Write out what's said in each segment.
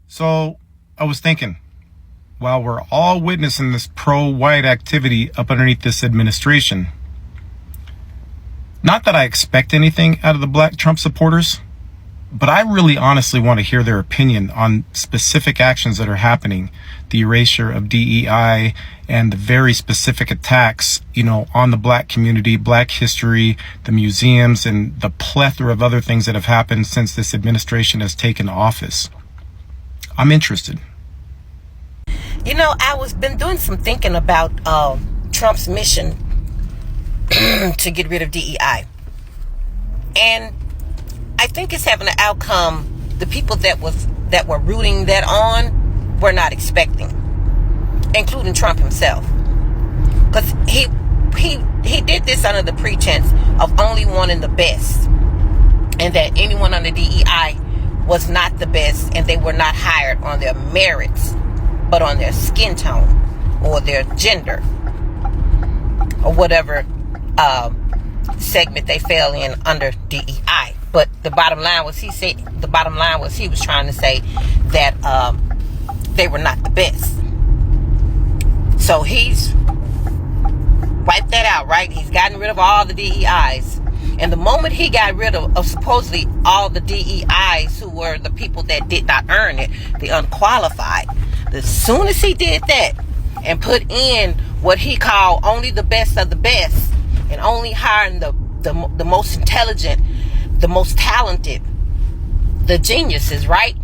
So I was thinking, while we're all witnessing this pro-white activity up underneath this administration, not that I expect anything out of the black Trump supporters, but I really honestly want to hear their opinion on specific actions that are happening, the erasure of DEI and the very specific attacks, on the black community, black history, the museums, and the plethora of other things that have happened since this administration has taken office. I'm interested. I was been doing some thinking about Trump's mission to get rid of DEI. And I think it's having an outcome the people that were rooting that on were not expecting, including Trump himself. Because he did this under the pretense of only wanting the best, and that anyone under DEI was not the best, and they were not hired on their merits, but on their skin tone or their gender or whatever segment they fell in under DEI. But the bottom line was he was trying to say that they were not the best. So he's wiped that out, right? He's gotten rid of all the DEIs. And the moment he got rid of supposedly all the DEIs who were the people that did not earn it, the unqualified, as soon as he did that and put in what he called only the best of the best, and only hiring the most intelligent, the most talented, the geniuses, right?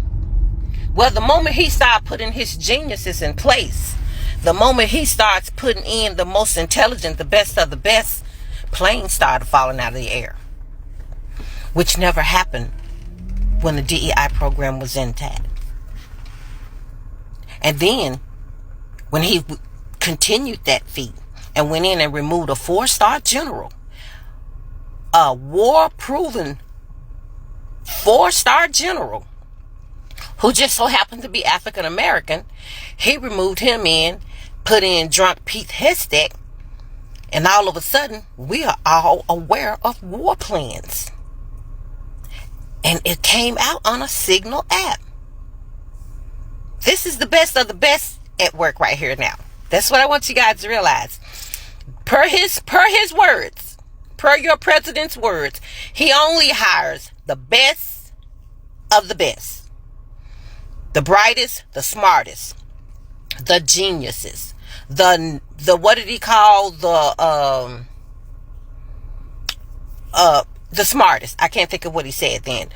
Well, the moment he started putting his geniuses in place, the moment he starts putting in the most intelligent, the best of the best, planes started falling out of the air, which never happened when the DEI program was intact. And then when he continued that feat and went in and removed a 4-star general, a war-proven 4-star general who just so happened to be African American, he removed him in, put in drunk Pete Hegseth, and all of a sudden we are all aware of war plans. And it came out on a Signal app. This is the best of the best at work right here now. That's what I want you guys to realize. Per his words, per your president's words, he only hires the best of the best. The brightest, the smartest, the geniuses, the what did he call the smartest? I can't think of what he said then.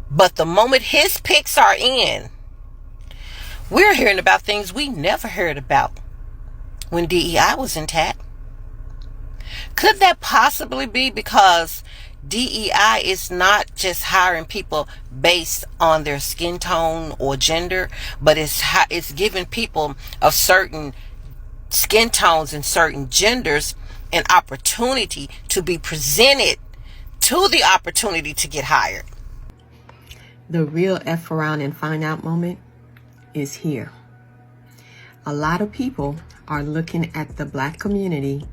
But the moment his picks are in, we're hearing about things we never heard about when DEI was intact. Could that possibly be because DEI is not just hiring people based on their skin tone or gender, but it's giving people of certain skin tones and certain genders an opportunity to be presented to the opportunity to get hired? The real F around and find out moment is here. A lot of people are looking at the black community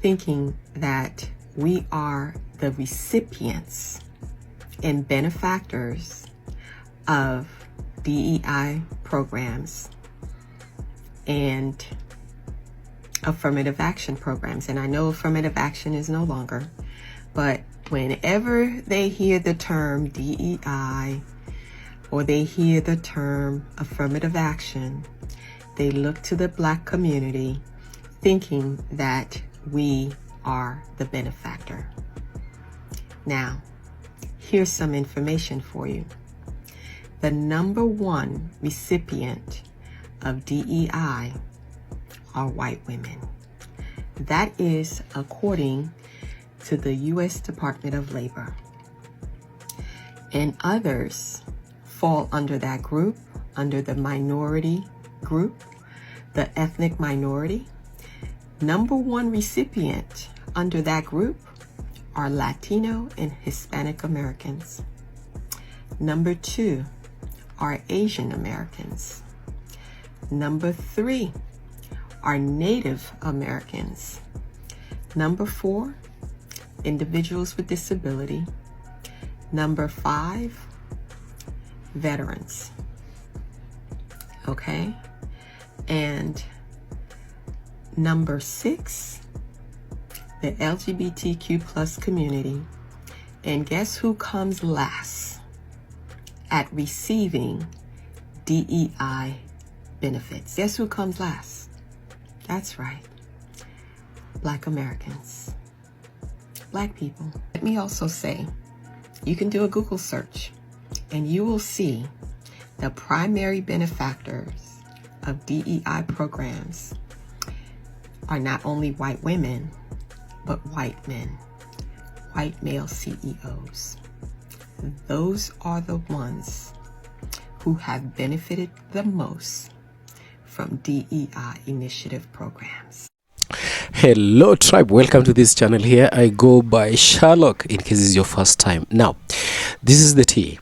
thinking that we are the recipients and benefactors of DEI programs and affirmative action programs. And I know affirmative action is no longer, but whenever they hear the term DEI or they hear the term affirmative action, they look to the black community thinking that we are the benefactor. Now, here's some information for you. The number one recipient of DEI are white women. That is according to the U.S. Department of Labor. And others fall under that group, under the minority group, the ethnic minority. Number one recipient under that group are Latino and Hispanic Americans. Number two are Asian Americans. Number three are Native Americans. Number four, individuals with disability. Number five, veterans. Okay? And number 6, the LGBTQ plus community. And guess who comes last at receiving DEI benefits? Guess who comes last? That's right. Black Americans. Black people. Let me also say, you can do a Google search and you will see the primary benefactors of DEI programs are not only white women, but white men, white male CEOs. Those are the ones who have benefited the most from DEI initiative programs. Hello tribe, welcome to this channel. Here I go by Sherlock in case it's your first time. Now, this is the tea.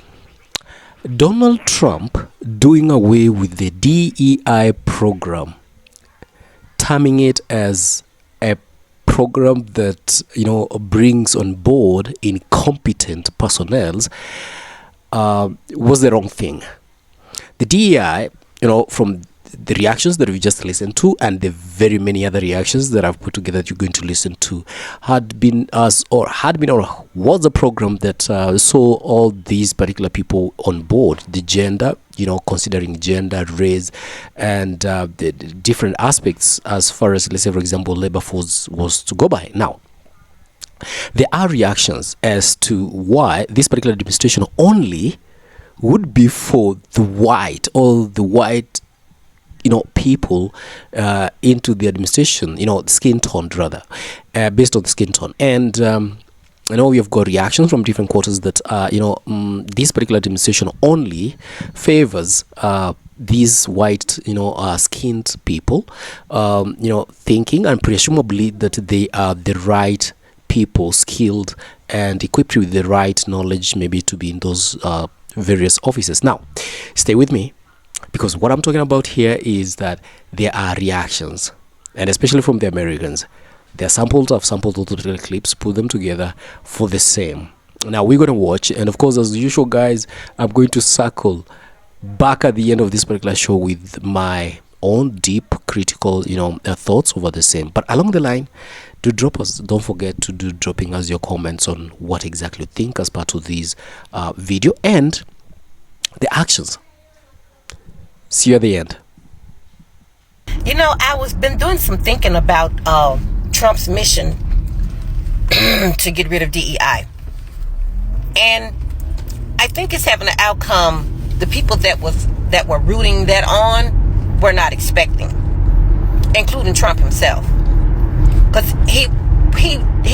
Donald Trump doing away with the DEI program, terming it as a program that, brings on board incompetent personnel, was the wrong thing. The DEI, from the reactions that we just listened to and the very many other reactions that I've put together that you're going to listen to, had been or was a program that saw all these particular people on board. The gender, considering gender, race, and the different aspects as far as, let's say, for example, labor force was to go by. Now, there are reactions as to why this particular administration only would be for the white, people into the administration, skin tone rather, based on the skin tone. And I know we have got reactions from different quarters that this particular administration only favors these white skinned people, thinking and presumably that they are the right people, skilled and equipped with the right knowledge maybe to be in those various offices. Now, stay with me, because what I'm talking about here is that there are reactions, and especially from the Americans. I've sampled all the clips, put them together for the same. Now we're going to watch, and of course, as usual, guys, I'm going to circle back at the end of this particular show with my own deep critical, thoughts over the same. But along the line, don't forget to dropping us your comments on what exactly you think as part of this video and the actions. See you at the end. I was been doing some thinking about Trump's mission to get rid of DEI, and I think it's having an outcome the people that were rooting that on were not expecting, including Trump himself, because he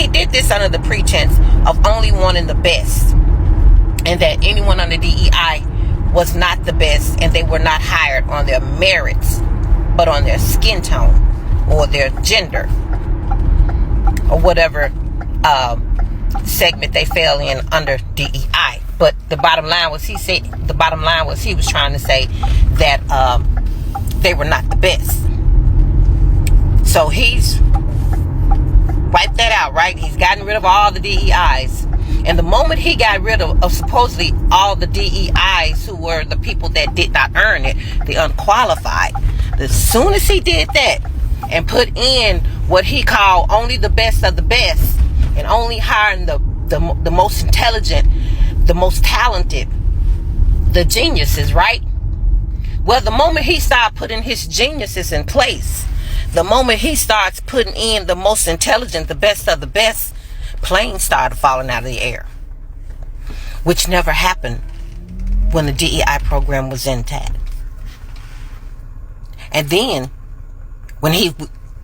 did this under the pretense of only wanting the best, and that anyone under DEI was not the best, and they were not hired on their merits, but on their skin tone or their gender or whatever segment they fell in under DEI. But the bottom line was he was trying to say that they were not the best. So he's wiped that out, right? He's gotten rid of all the DEIs. And the moment he got rid of supposedly all the DEIs who were the people that did not earn it, the unqualified, as soon as he did that and put in what he called only the best of the best, and only hiring the most intelligent, the most talented, the geniuses, right? Well, the moment he started putting his geniuses in place, the moment he starts putting in the most intelligent, the best of the best, planes started falling out of the air, which never happened when the DEI program was intact. And then when he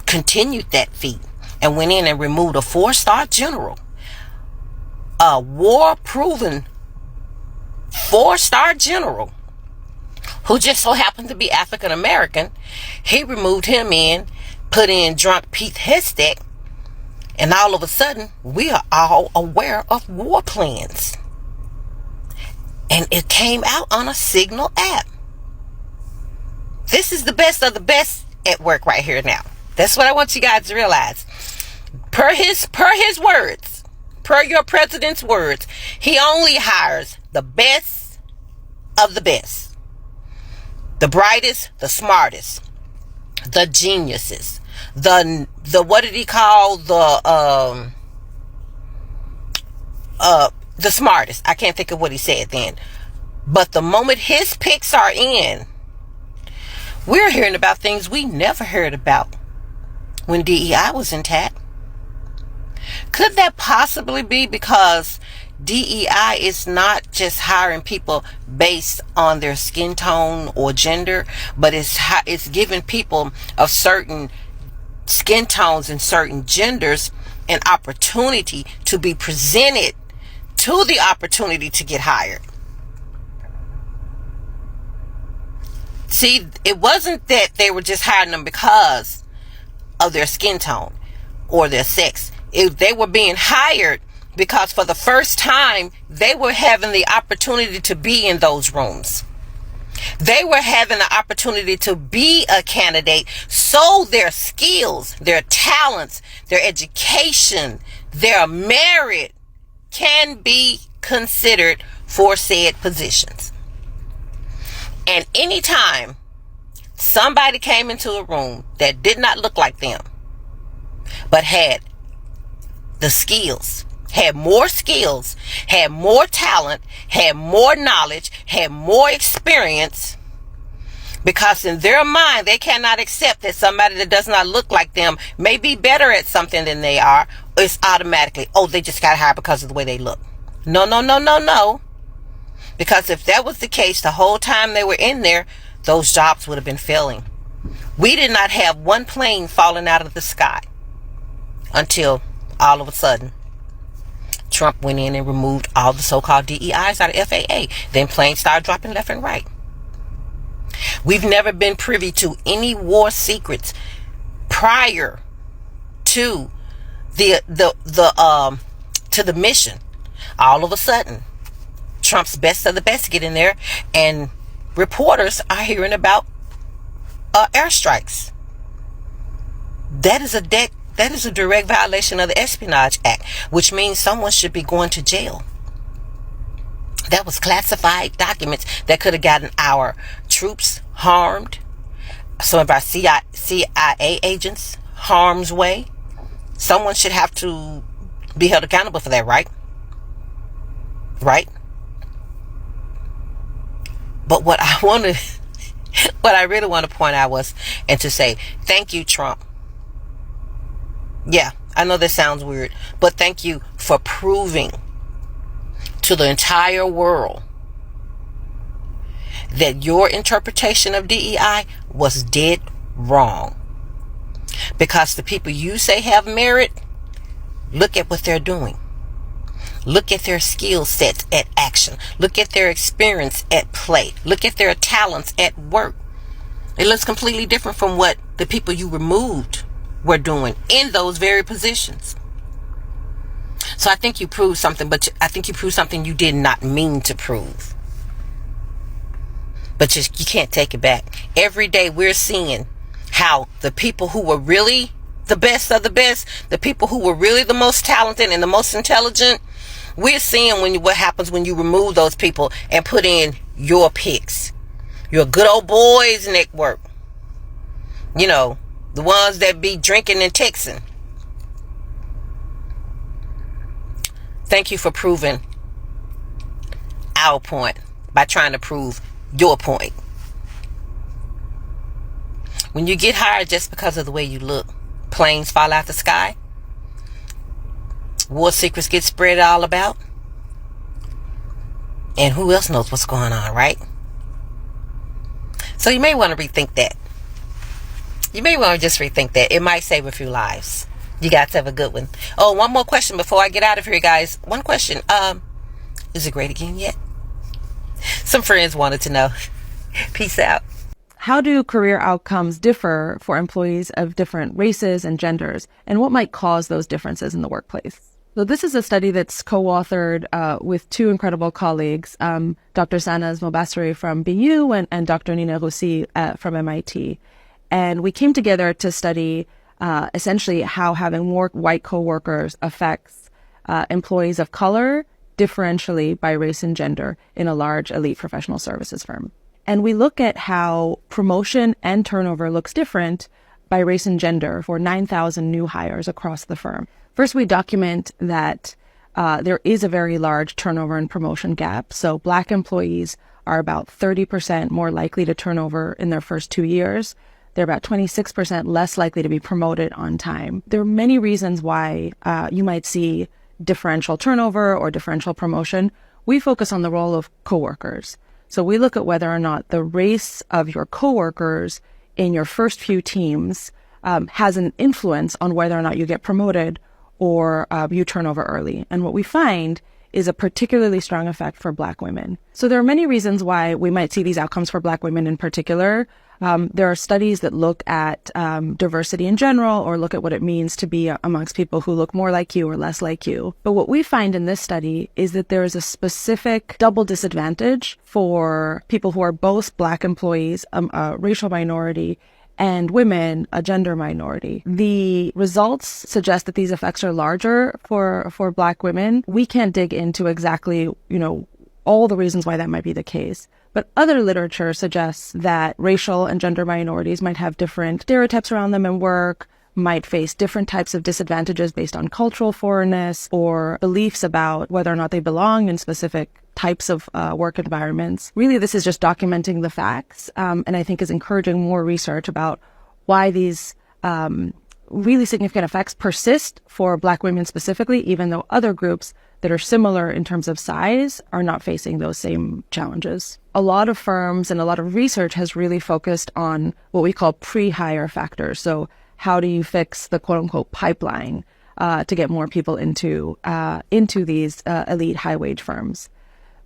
continued that feat and went in and removed a 4-star general, a war-proven 4-star general who just so happened to be African American, he removed him in, put in drunk Pete Hegseth, and all of a sudden, we are all aware of war plans. And it came out on a Signal app. This is the best of the best at work right here now. That's what I want you guys to realize. Per his words, per your president's words, he only hires the best of the best. The brightest, the smartest, the geniuses, the what did he call the smartest? I can't think of what he said then. But the moment his picks are in, we're hearing about things we never heard about when DEI was intact. Could that possibly be because DEI is not just hiring people based on their skin tone or gender, but it's giving people of certain skin tones and certain genders an opportunity to be presented to the opportunity to get hired? See, it wasn't that they were just hiring them because of their skin tone or their sex. They were being hired because for the first time, they were having the opportunity to be in those rooms. They were having the opportunity to be a candidate, so their skills, their talents, their education, their merit can be considered for said positions. And anytime somebody came into a room that did not look like them, but had the skills, had more skills, had more talent, had more knowledge, had more experience, because in their mind, they cannot accept that somebody that does not look like them may be better at something than they are. It's automatically, oh, they just got hired because of the way they look. No, no, no, no, no. Because if that was the case, the whole time they were in there, those jobs would have been filling. We did not have one plane falling out of the sky until all of a sudden Trump went in and removed all the so-called DEIs out of FAA. Then planes started dropping left and right. We've never been privy to any war secrets prior to the mission. All of a sudden, Trump's best of the best get in there, and reporters are hearing about airstrikes. That is a direct violation of the Espionage Act, which means someone should be going to jail. That was classified documents that could have gotten our troops harmed, some of our CIA agents harm's way. Someone should have to be held accountable for that, right? Right? But what I really want to point out was, and to say, thank you, Trump. Yeah, I know this sounds weird, but thank you for proving to the entire world that your interpretation of DEI was dead wrong. Because the people you say have merit, look at what they're doing. Look at their skill sets at action. Look at their experience at play. Look at their talents at work. It looks completely different from what the people you removed were doing in those very positions. So I think you proved something, but I think you proved something you did not mean to prove. But you can't take it back. Every day we're seeing how the people who were really the best of the best, the people who were really the most talented and the most intelligent, we're seeing what happens when you remove those people and put in your picks. Your good old boys network. You know, the ones that be drinking and texting. Thank you for proving our point by trying to prove your point. When you get hired just because of the way you look, planes fall out the sky, war secrets get spread all about, and who else knows what's going on, right? So you may want to rethink that. You may want to just rethink that. It might save a few lives. You guys have a good one. Oh, one more question before I get out of here, guys. One question. Is it great again yet? Some friends wanted to know. Peace out. How do career outcomes differ for employees of different races and genders, and what might cause those differences in the workplace? So this is a study that's co-authored with two incredible colleagues, Dr. Sanaz Mobassery from BU and Dr. Nina Roussi from MIT. And we came together to study essentially how having more white coworkers affects employees of color differentially by race and gender in a large elite professional services firm. And we look at how promotion and turnover looks different by race and gender for 9,000 new hires across the firm. First, we document that there is a very large turnover and promotion gap. So Black employees are about 30% more likely to turn over in their first 2 years. They're about 26% less likely to be promoted on time. There are many reasons why you might see differential turnover or differential promotion. We focus on the role of coworkers. So we look at whether or not the race of your coworkers in your first few teams has an influence on whether or not you get promoted or you turn over early. And what we find is a particularly strong effect for Black women. So there are many reasons why we might see these outcomes for Black women in particular. There are studies that look at diversity in general or look at what it means to be amongst people who look more like you or less like you. But what we find in this study is that there is a specific double disadvantage for people who are both Black employees, a racial minority, and women, a gender minority. The results suggest that these effects are larger for Black women. We can't dig into exactly, all the reasons why that might be the case. But other literature suggests that racial and gender minorities might have different stereotypes around them in work, might face different types of disadvantages based on cultural foreignness or beliefs about whether or not they belong in specific types of work environments. Really, this is just documenting the facts, and I think is encouraging more research about why these really significant effects persist for Black women specifically, even though other groups that are similar in terms of size are not facing those same challenges. A lot of firms and a lot of research has really focused on what we call pre-hire factors. So how do you fix the quote unquote pipeline to get more people into these elite high wage firms?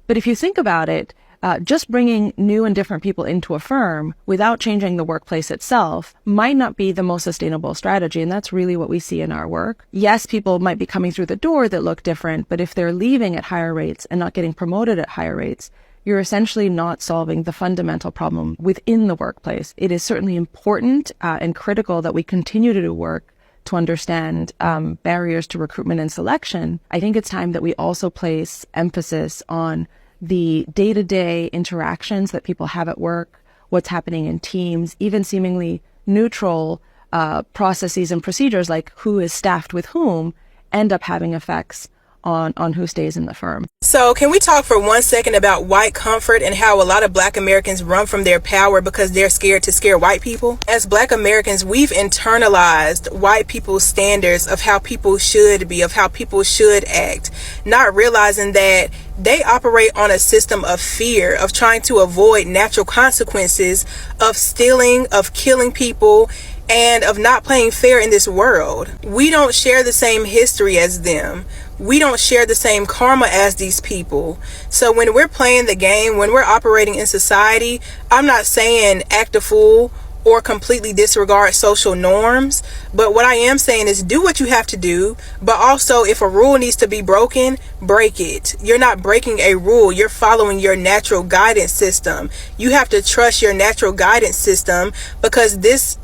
But if you think about it, just bringing new and different people into a firm without changing the workplace itself might not be the most sustainable strategy. And that's really what we see in our work. Yes, people might be coming through the door that look different, but if they're leaving at higher rates and not getting promoted at higher rates, you're essentially not solving the fundamental problem within the workplace. It is certainly important and critical that we continue to do work to understand barriers to recruitment and selection. I think it's time that we also place emphasis on the day-to-day interactions that people have at work, what's happening in teams, even seemingly neutral processes and procedures like who is staffed with whom end up having effects on who stays in the firm. So can we talk for 1 second about white comfort and how a lot of Black Americans run from their power because they're scared to scare white people? As Black Americans, we've internalized white people's standards of how people should be, of how people should act, not realizing that they operate on a system of fear, of trying to avoid natural consequences, of stealing, of killing people, and of not playing fair in this world. We don't share the same history as them. We don't share the same karma as these people. So when we're playing the game, when we're operating in society, I'm not saying act a fool or completely disregard social norms. But what I am saying is do what you have to do. But also, if a rule needs to be broken, break it. You're not breaking a rule. You're following your natural guidance system. You have to trust your natural guidance system because this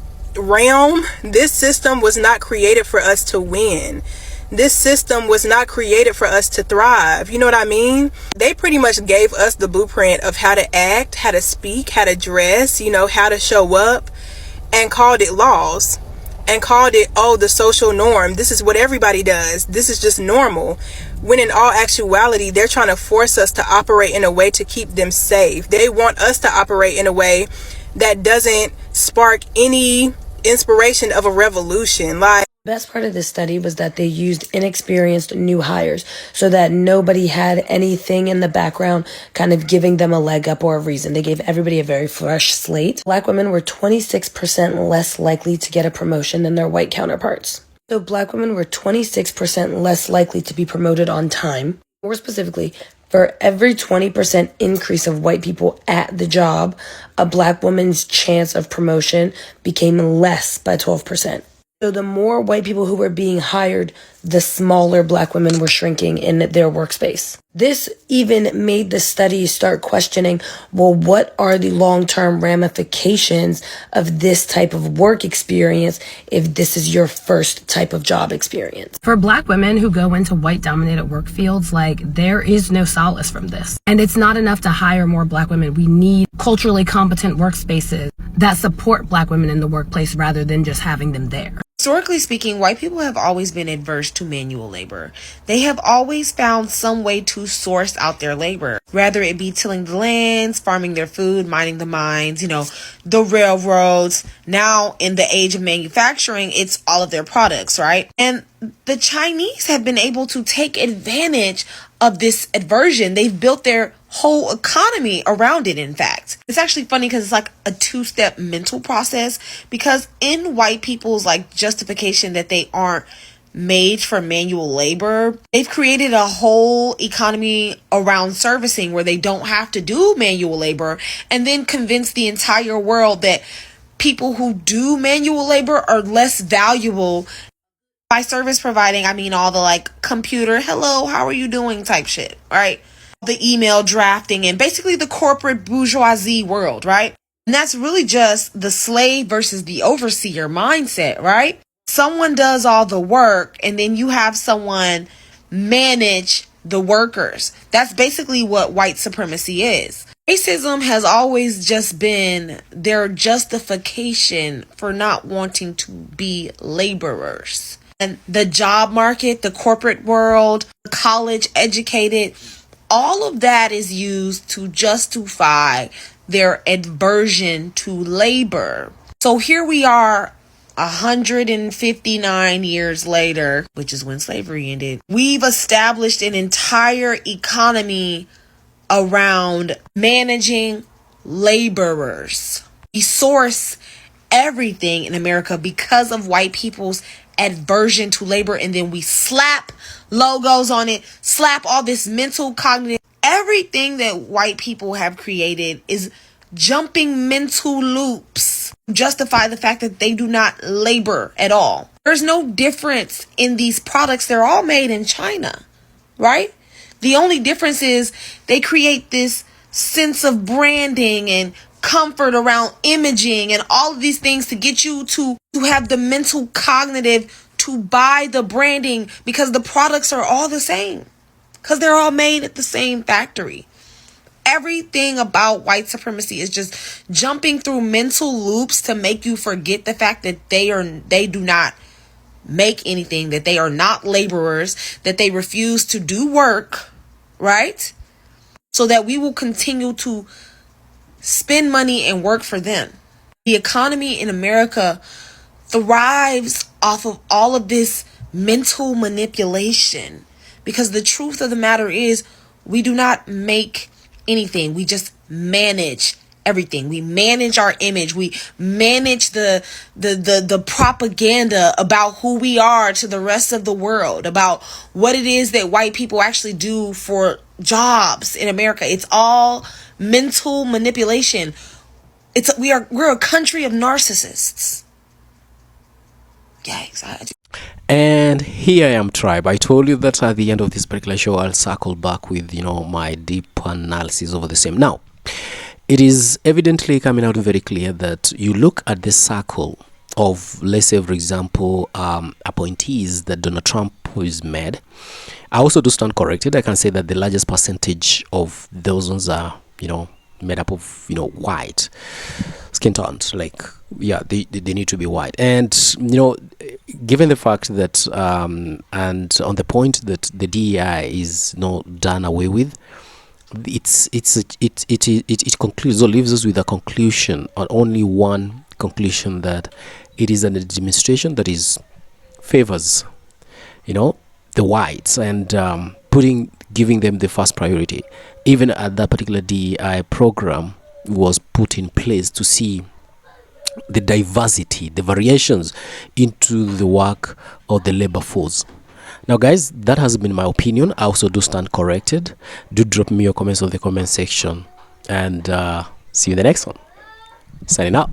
system was not created for us to win. This system was not created for us to thrive. You know what I mean? They pretty much gave us the blueprint of how to act, how to speak, how to dress, how to show up, and called it laws and called it, the social norm. This is what everybody does. This is just normal. When in all actuality, they're trying to force us to operate in a way to keep them safe. They want us to operate in a way that doesn't spark any inspiration of a revolution. Best part of this study was that they used inexperienced new hires so that nobody had anything in the background kind of giving them a leg up or a reason. They gave everybody a very fresh slate. Black women were 26% less likely to get a promotion than their white counterparts. So Black women were 26% less likely to be promoted on time. More specifically, for every 20% increase of white people at the job, a Black woman's chance of promotion became less by 12%. So the more white people who were being hired, the smaller Black women were shrinking in their workspace. This even made the study start questioning, well, what are the long-term ramifications of this type of work experience if this is your first type of job experience? For Black women who go into white-dominated work fields, like, there is no solace from this. And it's not enough to hire more Black women. We need culturally competent workspaces that support Black women in the workplace rather than just having them there. Historically speaking, white people have always been adverse to manual labor. They have always found some way to source out their labor, whether it be tilling the lands, farming their food, mining the mines, the railroads. Now, in the age of manufacturing, it's all of their products, right? And the Chinese have been able to take advantage of this aversion. They've built their whole economy around it, in fact. It's actually funny because it's like a two-step mental process, because in white people's justification that they aren't made for manual labor, they've created a whole economy around servicing where they don't have to do manual labor, and then convince the entire world that people who do manual labor are less valuable. By service providing, I mean all the computer, hello, how are you doing type shit, right? The email drafting and basically the corporate bourgeoisie world, right? And that's really just the slave versus the overseer mindset, right? Someone does all the work and then you have someone manage the workers. That's basically what white supremacy is. Racism has always just been their justification for not wanting to be laborers. And the job market, the corporate world, the college educated, all of that is used to justify their aversion to labor. So here we are 159 years later, which is when slavery ended. We've established an entire economy around managing laborers. We source everything in America because of white people's aversion to labor, and then we slap logos on it, slap all this mental cognitive, everything that white people have created is jumping mental loops to justify the fact that they do not labor at all. There's no difference in these products. They're all made in China, right? The only difference is they create this sense of branding and comfort around imaging and all of these things to get you to have the mental cognitive to buy the branding, because the products are all the same, because they're all made at the same factory. Everything about white supremacy is just jumping through mental loops to make you forget the fact that they do not make anything, that they are not laborers, that they refuse to do work, right? So that we will continue to spend money and work for them. The economy in America thrives off of all of this mental manipulation, because the truth of the matter is we do not make anything. We just manage everything. We manage our image. We manage the propaganda about who we are to the rest of the world, about what it is that white people actually do for jobs in America. It's all mental manipulation. We're a country of narcissists. Yikes. And here I am, tribe. I told you that at the end of this particular show I'll circle back with my deep analysis over the same. Now, it is evidently coming out very clear that you look at the circle of, let's say, for example, appointees that Donald Trump has made. I also do stand corrected. I can say that the largest percentage of those ones are, made up of, white skin tones. They need to be white. And, given the fact that, and on the point that the DEI is not done away with, it concludes or leaves us with a conclusion, or only one conclusion, that it is an administration that favors the whites and giving them the first priority. Even at that particular DEI program was put in place to see the diversity, the variations into the work of the labor force. Now, guys, that has been my opinion. I also do stand corrected. Do drop me your comments on the comment section, and see you in the next one. Signing out.